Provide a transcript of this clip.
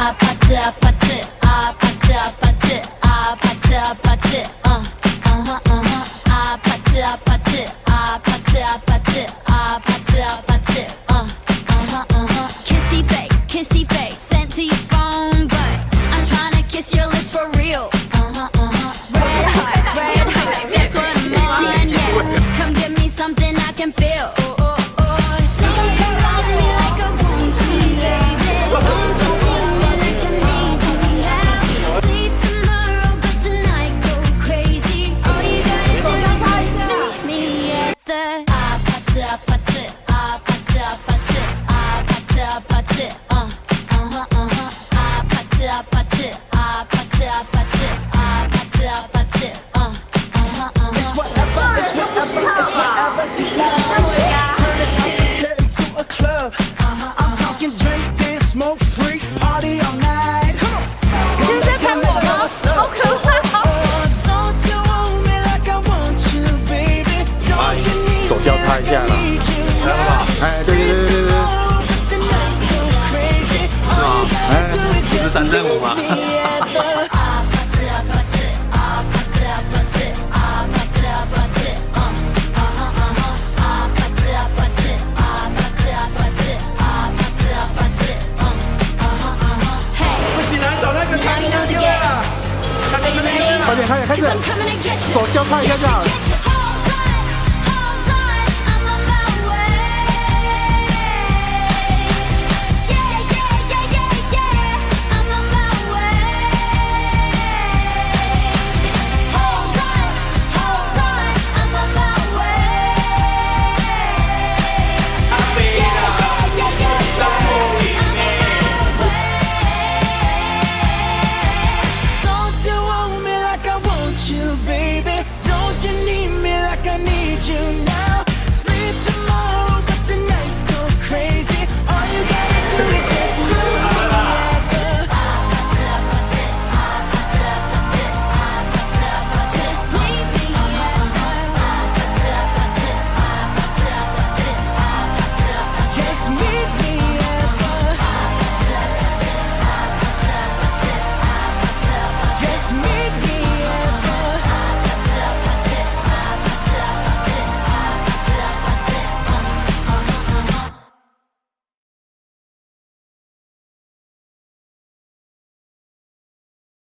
아파트 아파트 아파트 아파트 아파트 아파트 아파트 아파트 아파트 아파트 아파트 아파트 kissy face sent to your phone but I'm trying to kiss your lips for real red hearts that's what I'm on yeah come give me something I can feel don't you want me like I want you baby don't you want me like I need you now see tomorrow but tonight go crazy all you gotta do is just meet me at the 아파트 아파트 아파트 아파트 아파트 아파트 아파트 아파트 아파트 아파트 아파트 아파트 It's whatever you want. Turn this outfit into a club. I'm talking drink, dance, smoke, freak, party all night. Come on, don't you want me like I want you, baby? Don't you need me 手交叉一下啦，来了吧？哎，对，是吗？哎，不是3-5吗？快点，开始，手交叉一下就好了。